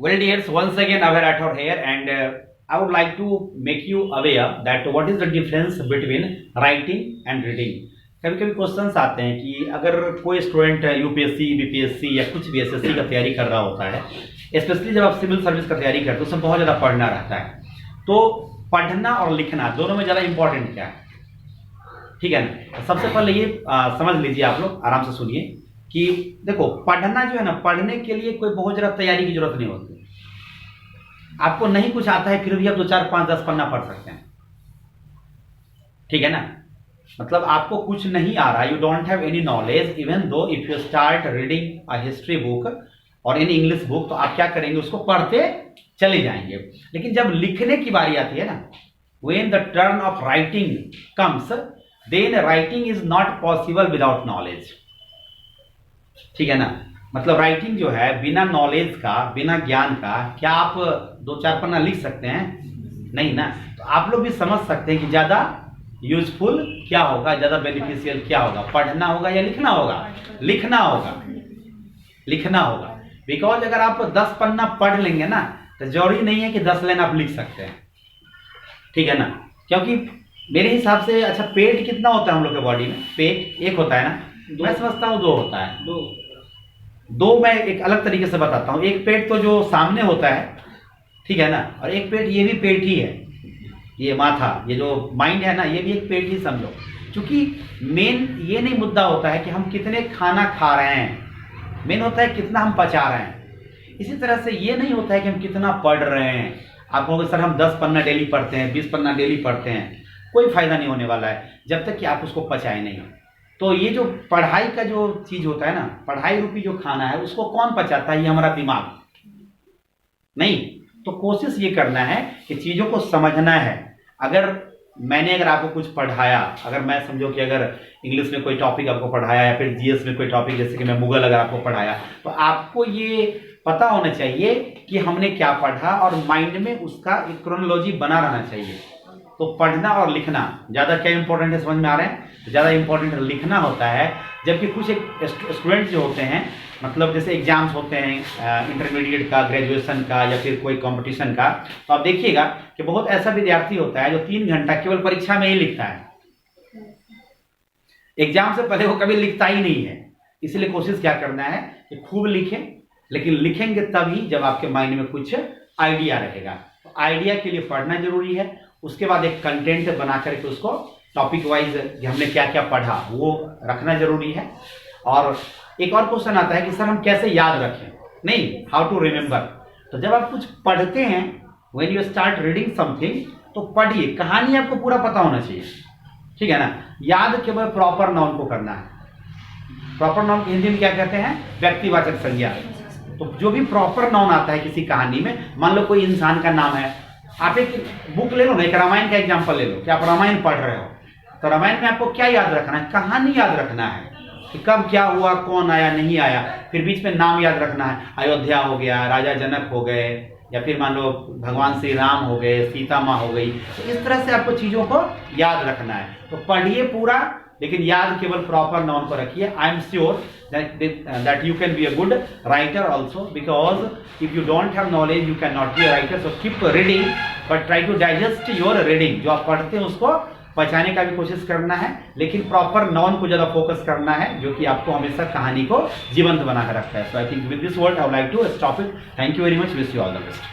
Well, dears, once again Abhay Rathore here, and I would like to make you aware that what is the difference between writing and reading. कभी कभी questions आते हैं कि अगर कोई student UPSC, BPSC या कुछ भी एसएससी का तैयारी कर रहा होता है, स्पेशली जब आप सिविल सर्विस का तैयारी करते हो उसमें बहुत ज़्यादा पढ़ना रहता है, तो पढ़ना और लिखना दोनों में ज़्यादा इंपॉर्टेंट क्या है? ठीक है ना। सबसे पहले ये समझ लीजिए, आप लोग आराम से सुनिए कि देखो, पढ़ना जो है ना, पढ़ने के लिए कोई बहुत ज़्यादा तैयारी की जरूरत नहीं होती। आपको नहीं कुछ आता है फिर भी आप 2, 4, 5, 10 पन्ना पढ़ सकते हैं, ठीक है ना। मतलब आपको कुछ नहीं आ रहा, you don't have any knowledge, even though if you start reading a history book और एनी इंग्लिश बुक, तो आप क्या करेंगे, उसको पढ़ते चले जाएंगे। लेकिन जब लिखने की बारी आती है ना, when the turn of writing comes, then writing is not possible without knowledge, ठीक है ना। मतलब राइटिंग जो है बिना नॉलेज का, बिना ज्ञान का, क्या आप 2, 4 पन्ना लिख सकते हैं? नहीं ना। तो आप लोग भी समझ सकते हैं कि ज्यादा यूजफुल क्या होगा, ज्यादा बेनिफिशियल क्या होगा, पढ़ना होगा या लिखना होगा? लिखना होगा, लिखना होगा। बिकॉज अगर आप 10 पन्ना पढ़ लेंगे ना, तो जरूरी नहीं है कि 10 लाइन आप लिख सकते हैं, ठीक है ना। क्योंकि मेरे हिसाब से, अच्छा, पेट कितना होता है हम लोग के बॉडी में? पेट एक होता है ना, मैं समझता हूँ 2 होता है। दो मैं एक अलग तरीके से बताता हूँ। एक पेट तो जो सामने होता है, ठीक है ना, और एक पेट, ये भी पेट ही है, ये माथा, ये जो माइंड है ना, ये भी एक पेट ही समझो। क्योंकि मेन ये नहीं मुद्दा होता है कि हम कितने खाना खा रहे हैं, मेन होता है कितना हम पचा रहे हैं। इसी तरह से ये नहीं होता है कि हम कितना पढ़ रहे हैं। आप कहोगे सर हम 10 पन्ना डेली पढ़ते हैं, 20 पन्ना डेली पढ़ते हैं, कोई फायदा नहीं होने वाला है जब तक कि आप उसको पचाए नहीं। तो ये जो पढ़ाई का जो चीज होता है ना, पढ़ाई रूपी जो खाना है, उसको कौन पचाता है? ये हमारा दिमाग नहीं। तो कोशिश ये करना है कि चीजों को समझना है। अगर आपको कुछ पढ़ाया, अगर मैं समझो कि अगर इंग्लिश में कोई टॉपिक आपको पढ़ाया या फिर जीएस में कोई टॉपिक, जैसे कि मैं मुगल अगर आपको पढ़ाया, तो आपको ये पता होना चाहिए कि हमने क्या पढ़ा और माइंड में उसका एक क्रोनोलॉजी बना रहना चाहिए। तो पढ़ना और लिखना ज़्यादा क्या इंपॉर्टेंट है, समझ में आ रहे हैं? ज़्यादा इंपॉर्टेंट लिखना होता है। जबकि कुछ एक स्टूडेंट जो होते हैं, मतलब जैसे एग्जाम्स होते हैं इंटरमीडिएट का, ग्रेजुएशन का या फिर कोई कंपटीशन का, तो आप देखिएगा कि बहुत ऐसा विद्यार्थी होता है जो 3 घंटा केवल परीक्षा में ही लिखता है, एग्जाम से पहले वो कभी लिखता ही नहीं है। इसलिए कोशिश क्या करना है कि खूब लिखें, लेकिन लिखेंगे तभी जब आपके माइंड में कुछ आइडिया रहेगा। तो आइडिया के लिए पढ़ना जरूरी है। उसके बाद एक कंटेंट बना करके उसको टॉपिक वाइज हमने क्या क्या पढ़ा वो रखना जरूरी है। और एक और क्वेश्चन आता है कि सर हम कैसे याद रखें? नहीं, हाउ टू रिमेंबर। तो जब आप कुछ पढ़ते हैं, when you start reading something, तो पढ़िए, कहानी आपको पूरा पता होना चाहिए, ठीक है ना। याद केवल प्रॉपर नाउन को करना है। प्रॉपर नाउन हिंदी में क्या कहते हैं? व्यक्तिवाचक संज्ञा। तो जो भी प्रॉपर नाउन आता है किसी कहानी में, मान लो कोई इंसान का नाम है, आप एक बुक ले लो ना, एक रामायण का एग्जाम्पल ले लो कि आप रामायण पढ़ रहे हो, तो रामायण में आपको क्या याद रखना है? कहानी याद रखना है कि कब क्या हुआ, कौन आया, नहीं आया। फिर बीच में नाम याद रखना है, अयोध्या हो गया, राजा जनक हो गए, या फिर मान लो भगवान श्री राम हो गए, सीता माँ हो गई। तो इस तरह से आपको चीजों को याद रखना है। तो पढ़िए पूरा, लेकिन याद केवल प्रॉपर नाउन को रखिए। I am sure that you can be a good writer also, because if you don't have knowledge you cannot be a writer. So keep reading, but try to digest your reading. जो आप पढ़ते हैं उसको पहचाने का भी कोशिश करना है, लेकिन प्रॉपर नाउन को ज्यादा फोकस करना है, जो कि आपको हमेशा कहानी को जीवंत बनाकर रखता है। So I think with this word I would like to stop it. Thank you very much. Wish you all the best.